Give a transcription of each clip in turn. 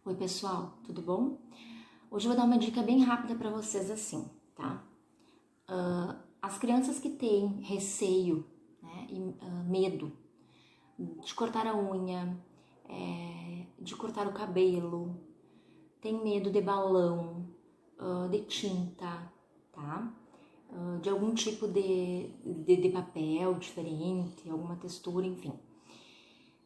Oi pessoal, tudo bom? Hoje eu vou dar uma dica bem rápida para vocês assim, tá? As crianças que têm receio, né, e medo de cortar a unha, de cortar o cabelo, tem medo de balão, de tinta, tá? De algum tipo de papel diferente, alguma textura, enfim.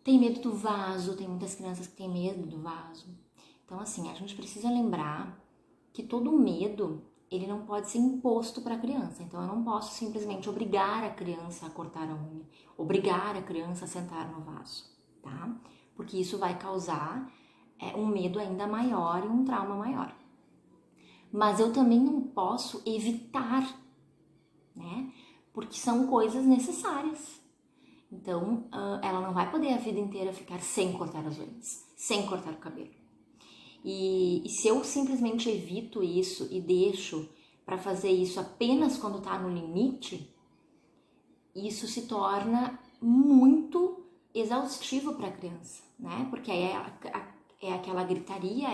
Tem medo do vaso, tem muitas crianças que têm medo do vaso. Então, assim, a gente precisa lembrar que todo medo, ele não pode ser imposto para a criança. Então, eu não posso simplesmente obrigar a criança a cortar a unha, obrigar a criança a sentar no vaso, tá? Porque isso vai causar um medo ainda maior e um trauma maior. Mas eu também não posso evitar, né? Porque são coisas necessárias. Então, ela não vai poder a vida inteira ficar sem cortar as unhas, sem cortar o cabelo. E se eu simplesmente evito isso e deixo para fazer isso apenas quando está no limite, isso se torna muito exaustivo para a criança, né? Porque aí é aquela gritaria,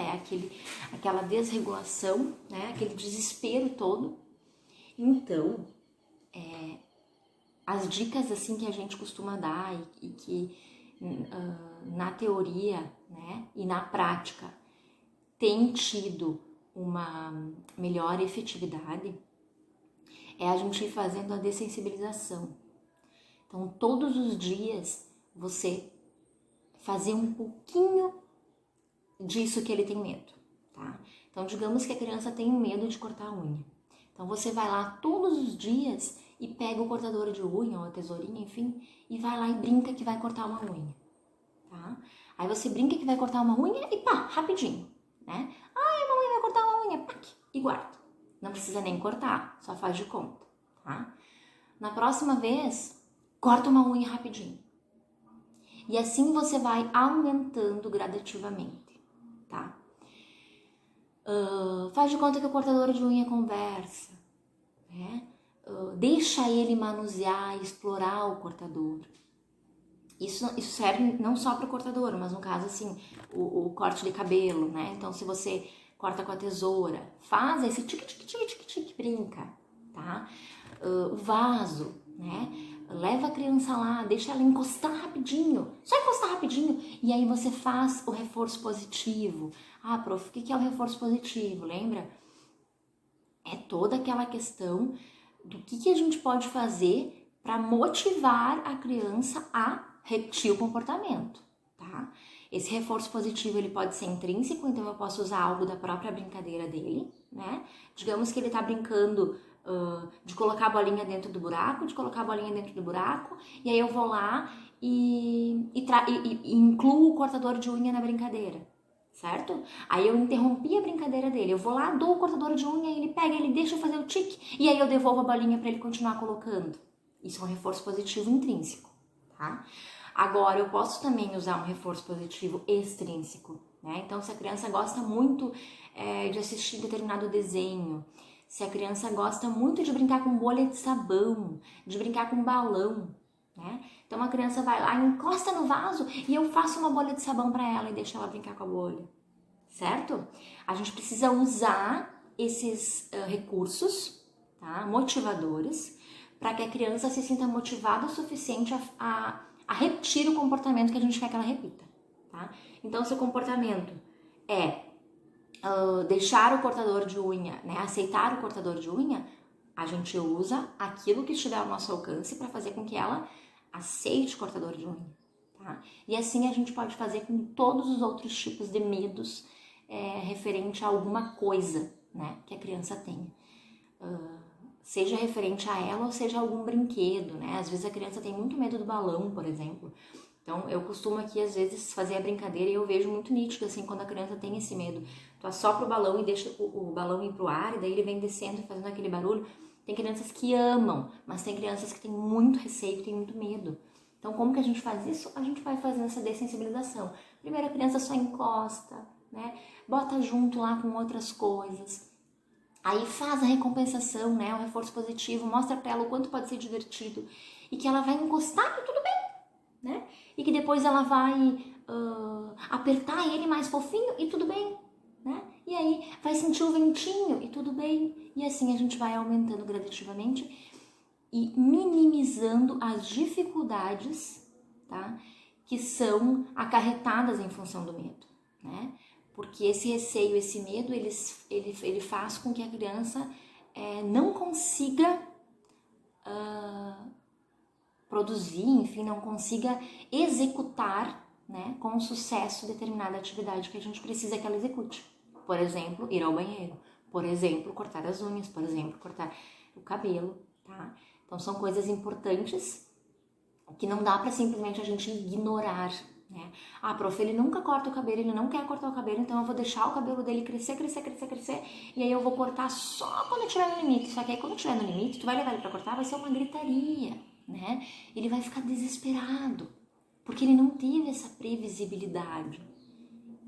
aquela desregulação, né? Aquele desespero todo. Então, as dicas assim que a gente costuma dar e que na teoria, né, e na prática tem tido uma melhor efetividade, é a gente ir fazendo a dessensibilização. Então, todos os dias você fazer um pouquinho disso que ele tem medo, tá? Então, digamos que a criança tem medo de cortar a unha. Então, você vai lá todos os dias e pega o cortador de unha ou a tesourinha, enfim, e vai lá e brinca que vai cortar uma unha, tá? Aí você brinca que vai cortar uma unha e pá, rapidinho, né? Ai, a mamãe vai cortar uma unha, pac, e guarda. Não precisa nem cortar, só faz de conta, tá? Na próxima vez, corta uma unha rapidinho. E assim você vai aumentando gradativamente, tá? Faz de conta que o cortador de unha conversa, né? Deixa ele manusear e explorar o cortador. Isso serve não só para o cortador, mas no caso assim, o corte de cabelo, né? Então se você corta com a tesoura, faz esse tique, brinca, tá? O vaso, né? Leva a criança lá, deixa ela encostar rapidinho, só encostar rapidinho, e aí você faz o reforço positivo. Ah, prof, o que é o reforço positivo? Lembra? É toda aquela questão do que a gente pode fazer para motivar a criança a repetir o comportamento, tá? Esse reforço positivo ele pode ser intrínseco, então eu posso usar algo da própria brincadeira dele, né? Digamos que ele tá brincando de colocar a bolinha dentro do buraco, e aí eu vou lá e incluo o cortador de unha na brincadeira, certo? Aí eu interrompi a brincadeira dele, eu vou lá, dou o cortador de unha, ele pega, ele deixa eu fazer o tique, e aí eu devolvo a bolinha para ele continuar colocando. Isso é um reforço positivo intrínseco, tá? Agora, eu posso também usar um reforço positivo extrínseco, né? Então, se a criança gosta muito de assistir determinado desenho, se a criança gosta muito de brincar com bolha de sabão, de brincar com balão, né? Então, a criança vai lá, encosta no vaso e eu faço uma bolha de sabão para ela e deixo ela brincar com a bolha, certo? A gente precisa usar esses recursos, tá? Motivadores, para que a criança se sinta motivada o suficiente a repetir o comportamento que a gente quer que ela repita, tá? Então, se o comportamento é deixar o cortador de unha, né, aceitar o cortador de unha, a gente usa aquilo que estiver ao nosso alcance para fazer com que ela aceite o cortador de unha, tá? E assim a gente pode fazer com todos os outros tipos de medos referente a alguma coisa, né, que a criança tenha. Seja referente a ela ou seja algum brinquedo, né? Às vezes a criança tem muito medo do balão, por exemplo. Então, eu costumo aqui, às vezes, fazer a brincadeira e eu vejo muito nítido, assim, quando a criança tem esse medo. Tu assopra o balão e deixa o balão ir pro ar, e daí ele vem descendo e fazendo aquele barulho. Tem crianças que amam, mas tem crianças que têm muito receio, que têm muito medo. Então, como que a gente faz isso? A gente vai fazendo essa dessensibilização. Primeiro, a criança só encosta, né? Bota junto lá com outras coisas. Aí faz a recompensação, né? O reforço positivo, mostra pra ela o quanto pode ser divertido e que ela vai encostar e tudo bem, né? E que depois ela vai apertar ele mais fofinho e tudo bem, né? E aí vai sentir o ventinho e tudo bem. E assim a gente vai aumentando gradativamente e minimizando as dificuldades, tá? Que são acarretadas em função do medo, né? Porque esse receio, esse medo, ele faz com que a criança não consiga produzir, enfim, não consiga executar, né, com sucesso determinada atividade que a gente precisa que ela execute. Por exemplo, ir ao banheiro. Por exemplo, cortar as unhas. Por exemplo, cortar o cabelo, tá? Então, são coisas importantes que não dá pra simplesmente a gente ignorar, né? Ah, prof, ele nunca corta o cabelo, ele não quer cortar o cabelo, então eu vou deixar o cabelo dele crescer, e aí eu vou cortar só quando estiver no limite. Só que aí quando estiver no limite, tu vai levar ele pra cortar, vai ser uma gritaria, né? Ele vai ficar desesperado, porque ele não teve essa previsibilidade.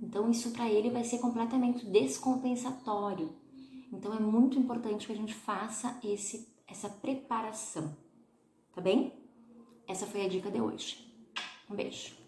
Então isso pra ele vai ser completamente descompensatório. Então é muito importante que a gente faça essa preparação, tá bem? Essa foi a dica de hoje. Um beijo.